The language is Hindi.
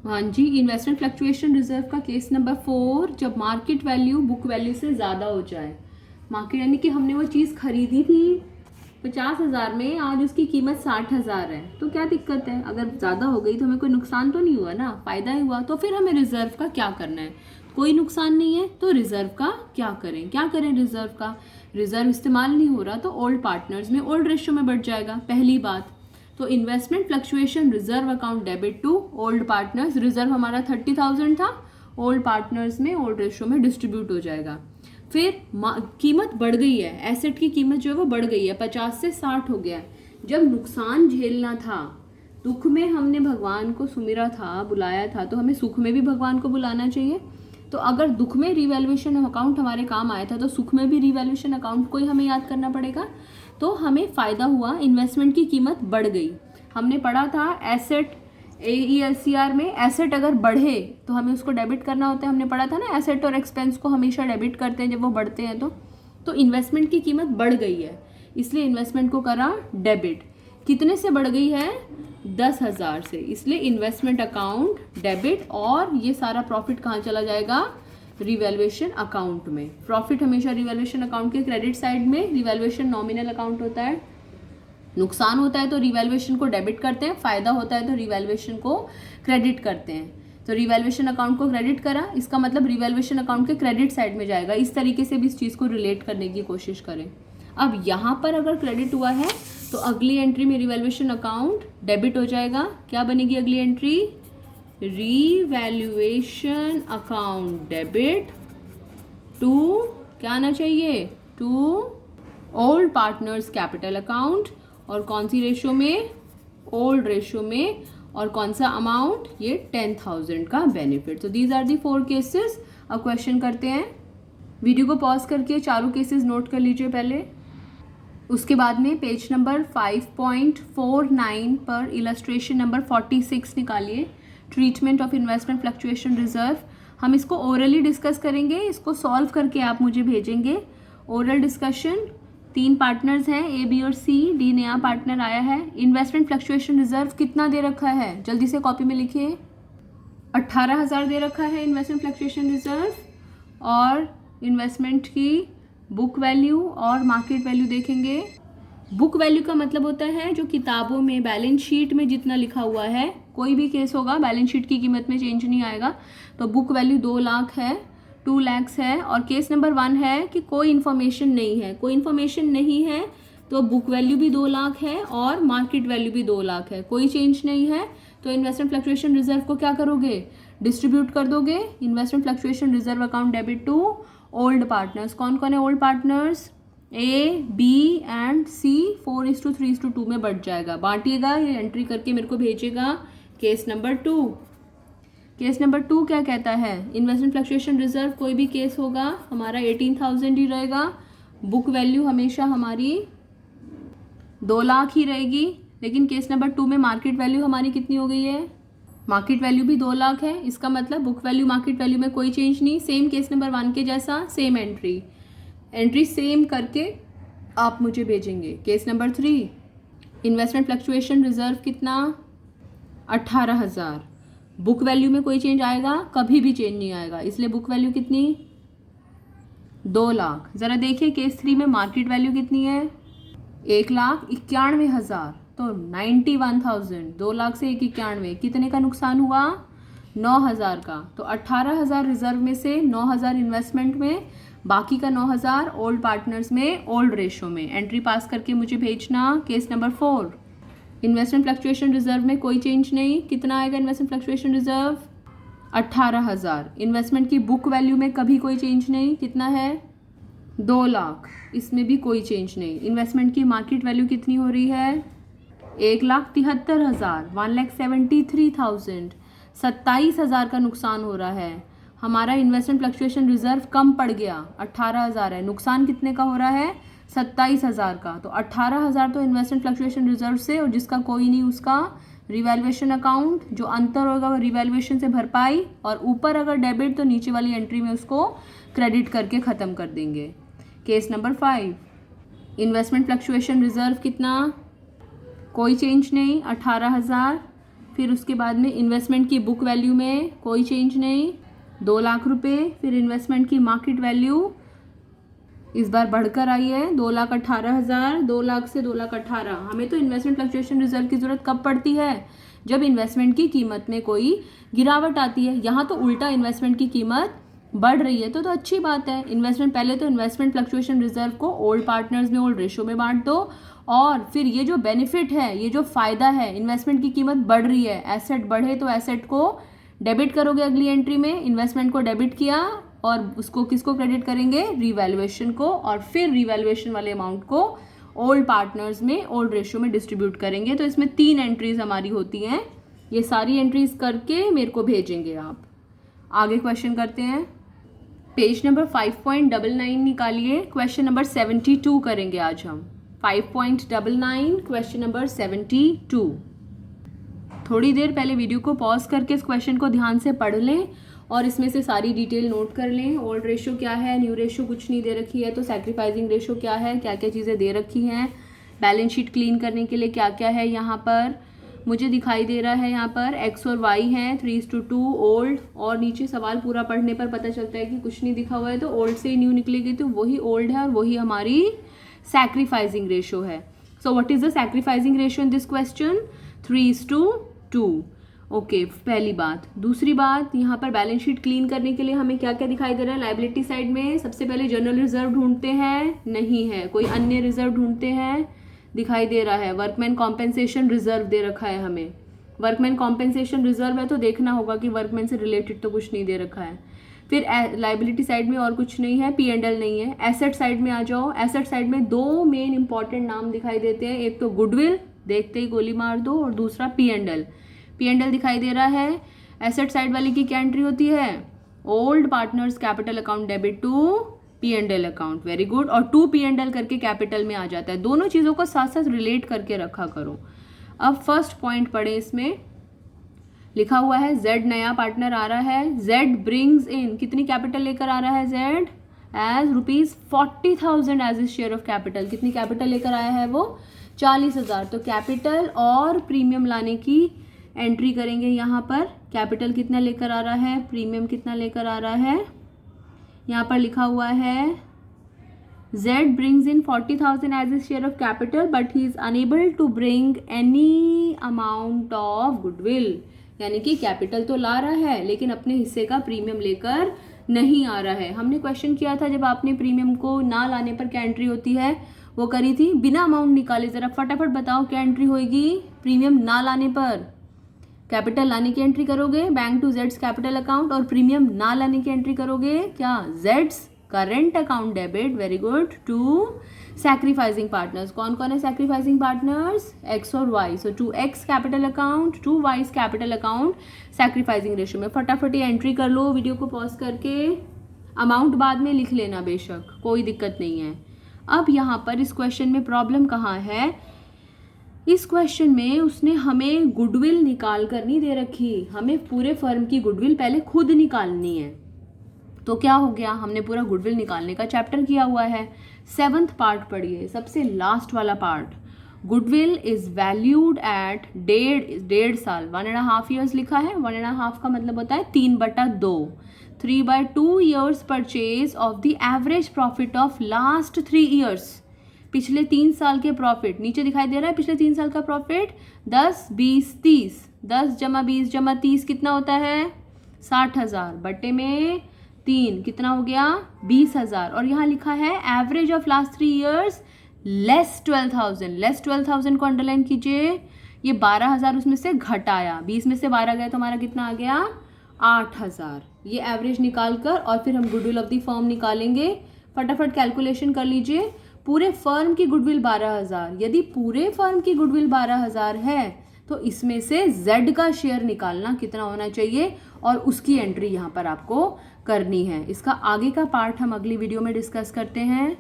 हाँ जी, इन्वेस्टमेंट फ्लक्चुएशन रिजर्व का केस नंबर 4, जब मार्केट वैल्यू बुक वैल्यू से ज़्यादा हो जाए। मार्केट यानी कि हमने वो चीज़ खरीदी थी 50,000 में, आज उसकी कीमत 60,000 है, तो क्या दिक्कत है? अगर ज़्यादा हो गई तो हमें कोई नुकसान तो नहीं हुआ ना, फ़ायदा ही हुआ। तो फिर हमें रिजर्व का क्या करना है? कोई नुकसान नहीं है, तो रिजर्व का क्या करें रिजर्व का? रिजर्व इस्तेमाल नहीं हो रहा तो ओल्ड पार्टनर्स में ओल्ड रेशियो में बढ़ जाएगा, पहली बात। तो investment fluctuation reserve account debit to old partners. Reserve हमारा 30,000 था, ओल्ड पार्टनर्स में ओल्ड रेशियो में डिस्ट्रीब्यूट हो जाएगा। फिर कीमत बढ़ गई है, एसेट की कीमत जो है वो बढ़ गई है, 50 से 60 हो गया है। जब नुकसान झेलना था, दुख में हमने भगवान को सुमिरा था, बुलाया था, तो हमें सुख में भी भगवान को बुलाना चाहिए। तो अगर दुख में रिवैल्यूएशन अकाउंट हमारे काम आया था, तो सुख में भी रिवैल्यूएशन अकाउंट को ही हमें याद करना पड़ेगा। तो हमें फ़ायदा हुआ, इन्वेस्टमेंट की कीमत बढ़ गई। हमने पढ़ा था एसेट AELCR में, एसेट अगर बढ़े तो हमें उसको डेबिट करना होता है। हमने पढ़ा था ना, एसेट और एक्सपेंस को हमेशा डेबिट करते हैं जब वो बढ़ते हैं। तो इन्वेस्टमेंट की कीमत बढ़ गई है, इसलिए इन्वेस्टमेंट को करा डेबिट। कितने से बढ़ गई है? 10,000 से, इसलिए इन्वेस्टमेंट अकाउंट डेबिट। और ये सारा प्रॉफिट कहाँ चला जाएगा? रिवैल्यूएशन अकाउंट में। प्रॉफिट हमेशा रिवैल्यूएशन अकाउंट के क्रेडिट साइड में, रिवैल्यूएशन नॉमिनल अकाउंट होता है। नुकसान होता है तो रिवैल्यूएशन को डेबिट करते हैं, फायदा होता है तो रिवैल्यूएशन को क्रेडिट करते हैं। तो रिवैल्यूएशन अकाउंट को क्रेडिट करा, इसका मतलब रिवैल्यूएशन अकाउंट के क्रेडिट साइड में जाएगा। इस तरीके से भी इस चीज़ को रिलेट करने की कोशिश करें। अब यहाँ पर अगर क्रेडिट हुआ है तो अगली एंट्री में रिवैल्यूएशन अकाउंट डेबिट हो जाएगा। क्या बनेगी अगली entry? Revaluation account debit to, क्या आना चाहिए? To old partners capital account. और कौन सी रेशियो में? ओल्ड रेशियो में। और कौन सा अमाउंट? ये 10,000 का बेनिफिट। तो दीज आर दी 4 केसेस। अब क्वेश्चन करते हैं। वीडियो को पॉज करके चारों केसेस नोट कर लीजिए पहले। उसके बाद में पेज नंबर 5.49 पर इलस्ट्रेशन नंबर 46 निकालिए, treatment of investment fluctuation reserve. हम इसको ओरली डिस्कस करेंगे, इसको सॉल्व करके आप मुझे भेजेंगे। Oral discussion. 3 पार्टनर्स हैं, A, B और C। D नया पार्टनर आया है। इन्वेस्टमेंट फ्लक्चुएशन रिजर्व कितना दे रखा है? जल्दी से कॉपी में लिखिए। 18,000 दे रखा है इन्वेस्टमेंट फ्लक्चुएशन रिजर्व। और इन्वेस्टमेंट की बुक वैल्यू और मार्केट वैल्यू देखेंगे। बुक वैल्यू का मतलब होता है जो किताबों में बैलेंस शीट में जितना लिखा हुआ है, कोई भी केस होगा बैलेंस शीट की कीमत में चेंज नहीं आएगा। तो बुक वैल्यू 2 लाख है, 2 lakhs है। और केस नंबर 1 है कि कोई इन्फॉर्मेशन नहीं है, कोई इन्फॉर्मेशन नहीं है तो बुक वैल्यू भी 2 लाख है और मार्केट वैल्यू भी 2 लाख है, कोई चेंज नहीं है। तो इन्वेस्टमेंट फ्लक्चुएशन रिजर्व को क्या करोगे? डिस्ट्रीब्यूट कर दोगे। Investment fluctuation reserve account debit to old partners. कौन कौन है old partners? A, B and C। 4:3:2 में बढ़ जाएगा। बांटिएगा, ये एंट्री करके मेरे को भेजिएगा। Case number 2। केस नंबर 2 क्या कहता है? इन्वेस्टमेंट फ्लक्चुएशन रिजर्व कोई भी केस होगा हमारा 18,000 ही रहेगा। बुक वैल्यू हमेशा हमारी 2 लाख ही रहेगी। लेकिन केस नंबर 2 में मार्केट वैल्यू हमारी कितनी हो गई है? मार्केट वैल्यू भी 2 लाख है। इसका मतलब बुक वैल्यू मार्केट वैल्यू में कोई चेंज नहीं, सेम केस नंबर 1 के जैसा, सेम एंट्री सेम करके आप मुझे भेजेंगे। Case number 3, investment fluctuation reserve कितना? 18,000। बुक वैल्यू में कोई चेंज आएगा? कभी भी चेंज नहीं आएगा, इसलिए बुक वैल्यू कितनी? 2 लाख। ज़रा देखिए केस 3 में मार्केट वैल्यू कितनी है? 1,91,000। तो 91,000, 2 लाख से 1,91, कितने का नुकसान हुआ? 9,000 का। तो 18,000 रिजर्व में से 9,000 इन्वेस्टमेंट में, बाकी का 9,000 ओल्ड पार्टनर्स में ओल्ड रेशो में। एंट्री पास करके मुझे भेजना। Case number 4, investment fluctuation reserve में कोई चेंज नहीं। कितना आएगा इन्वेस्टमेंट फ्लक्चुएशन रिजर्व? 18,000। इन्वेस्टमेंट की बुक वैल्यू में कभी कोई चेंज नहीं, कितना है? 2 लाख, इसमें भी कोई चेंज नहीं। इन्वेस्टमेंट की मार्केट वैल्यू कितनी हो रही है? 1,73,000, 1,73,000। 27,000 का नुकसान हो रहा है। हमारा इन्वेस्टमेंट फ्लक्चुएशन रिजर्व कम पड़ गया, 18,000 है। नुकसान कितने का हो रहा है? 27,000 का। तो 18,000 तो इन्वेस्टमेंट फ्लक्चुएशन रिजर्व से, और जिसका कोई नहीं उसका रिवैल्यूएशन अकाउंट, जो अंतर होगा वो रिवैल्यूएशन से भरपाई, और ऊपर अगर डेबिट तो नीचे वाली एंट्री में उसको क्रेडिट करके ख़त्म कर देंगे। Case number 5, investment fluctuation reserve कितना? कोई चेंज नहीं, 18,000। फिर उसके बाद में इन्वेस्टमेंट की बुक वैल्यू में कोई चेंज नहीं, 2 लाख रुपए। फिर इन्वेस्टमेंट की मार्केट वैल्यू इस बार बढ़कर आई है 2,18,000, 2 लाख से 2,18,000। हमें तो इन्वेस्टमेंट फ्लक्चुएशन रिजर्व की ज़रूरत कब पड़ती है? जब इन्वेस्टमेंट की कीमत में कोई गिरावट आती है। यहाँ तो उल्टा इन्वेस्टमेंट की कीमत बढ़ रही है, तो अच्छी बात है। इन्वेस्टमेंट पहले तो इन्वेस्टमेंट फ्लक्चुएशन रिजर्व को ओल्ड पार्टनर्स में ओल्ड रेशो में बांट दो, और फिर ये जो बेनिफिट है, ये जो फ़ायदा है, इन्वेस्टमेंट की कीमत बढ़ रही है, एसेट बढ़े तो एसेट को डेबिट करोगे अगली एंट्री में, इन्वेस्टमेंट को डेबिट किया और उसको किसको क्रेडिट करेंगे? रीवैल्यूएशन को, और फिर रीवैल्यूएशन वाले अमाउंट को ओल्ड पार्टनर्स में ओल्ड रेशियो में डिस्ट्रीब्यूट करेंगे। तो इसमें 3 एंट्रीज हमारी होती हैं। ये सारी एंट्रीज करके मेरे को भेजेंगे आप। आगे क्वेश्चन करते हैं। पेज नंबर 5.99 निकालिए। क्वेश्चन नंबर 72 करेंगे आज हम। 5.99 क्वेश्चन नंबर 72। थोड़ी देर पहले वीडियो को पॉज करके इस क्वेश्चन को ध्यान से पढ़ लें और इसमें से सारी डिटेल नोट कर लें। ओल्ड रेशो क्या है, न्यू रेशो कुछ नहीं दे रखी है, तो सैक्रिफाइसिंग रेशो क्या है, क्या क्या चीज़ें दे रखी हैं, बैलेंस शीट क्लीन करने के लिए क्या क्या है यहाँ पर मुझे दिखाई दे रहा है। यहाँ पर x और y हैं 3:2 ओल्ड, और नीचे सवाल पूरा पढ़ने पर पता चलता है कि कुछ नहीं दिखा हुआ है, तो ओल्ड से न्यू निकलेगी, तो वही ओल्ड है और वही हमारी सैक्रिफाइसिंग रेशो है। So what is the sacrificing ratio in this question? 3:2। Okay, पहली बात। दूसरी बात, यहाँ पर बैलेंस शीट क्लीन करने के लिए हमें क्या क्या दिखाई दे रहा है? लायबिलिटी साइड में सबसे पहले जनरल रिजर्व ढूंढते हैं, नहीं है। कोई अन्य रिजर्व ढूंढते हैं, दिखाई दे रहा है। वर्कमैन कॉम्पेंसेशन रिजर्व दे रखा है हमें। वर्कमैन कॉम्पेंसेशन रिजर्व है तो देखना होगा कि वर्कमैन से रिलेटेड तो कुछ नहीं दे रखा है। फिर लायबिलिटी साइड में और कुछ नहीं है, P&L नहीं है। एसेट साइड में आ जाओ। एसेट साइड में 2 मेन इंपॉर्टेंट नाम दिखाई देते हैं, एक तो गुडविल, देखते ही गोली मार दो, और दूसरा P&L। P&L दिखाई दे रहा है। एसेट साइड वाली की क्या एंट्री होती है? Old partners capital account debit to P&L account. Very good. और 2 P&L करके कैपिटल में आ जाता है। दोनों चीज़ों को साथ साथ रिलेट करके रखा करो। अब फर्स्ट पॉइंट पढ़े, इसमें लिखा हुआ है Z नया पार्टनर आ रहा है। Z ब्रिंग्स इन, कितनी कैपिटल लेकर आ रहा है Z? As ₹40,000 as is share of capital. कितनी कैपिटल लेकर आया है वो? 40,000। तो कैपिटल और प्रीमियम लाने की एंट्री करेंगे यहाँ पर। कैपिटल कितना लेकर आ रहा है, प्रीमियम कितना लेकर आ रहा है? यहाँ पर लिखा हुआ है Z brings in 40,000 as his share of capital but he is unable to bring any amount of goodwill। यानी कि कैपिटल तो ला रहा है लेकिन अपने हिस्से का प्रीमियम लेकर नहीं आ रहा है। हमने क्वेश्चन किया था जब आपने प्रीमियम को ना लाने पर क्या एंट्री होती है, वो करी थी। बिना अमाउंट निकाले जरा फटाफट बताओ क्या एंट्री होगी प्रीमियम ना लाने पर? कैपिटल लाने की एंट्री करोगे बैंक टू जेड्स कैपिटल अकाउंट, और प्रीमियम ना लाने की एंट्री करोगे क्या? जेड्स current account debit. Very good. To sacrificing partners. कौन कौन है सैक्रिफाइसिंग पार्टनर्स? x और y। So 2x capital account, 2y capital account sacrificing ratio में। फटाफट ये एंट्री कर लो वीडियो को पॉज करके। अमाउंट बाद में लिख लेना बेशक, कोई दिक्कत नहीं है। अब यहाँ पर इस क्वेश्चन में प्रॉब्लम कहाँ है? इस क्वेश्चन में उसने हमें गुडविल निकाल कर नहीं दे रखी, हमें पूरे फर्म की गुडविल पहले खुद निकालनी है। तो क्या हो गया, हमने पूरा गुडविल निकालने का चैप्टर किया हुआ है। 7th पार्ट पढ़िए, सबसे लास्ट वाला part. Goodwill is valued at 1.5 साल, 1.5 ईयर्स लिखा है। 1.5 का मतलब होता है 3/2। 3/2 years purchase of the average profit of last 3 years. पिछले 3 साल के प्रॉफिट नीचे दिखाई दे रहा है। पिछले 3 साल का प्रॉफिट 10, 20, 30। 10 + 20 + 30 कितना होता है? 60,000 बटे में 3 कितना हो गया? 20,000। और यहाँ लिखा है average of last 3 years less 12,000। Less 12,000 को अंडरलाइन कीजिए। ये 12,000 उसमें से घटाया, 20 में से 12 गया तो हमारा कितना आ गया? 8,000। ये एवरेज निकाल कर और फिर हम गुडविल ऑफ द फर्म निकालेंगे। फटाफट कैलकुलेशन कर लीजिए। पूरे फर्म की गुडविल 12,000। यदि पूरे फर्म की गुडविल 12,000 है तो इसमें से Z का शेयर निकालना कितना होना चाहिए और उसकी एंट्री यहाँ पर आपको करनी है। इसका आगे का पार्ट हम अगली वीडियो में डिस्कस करते हैं।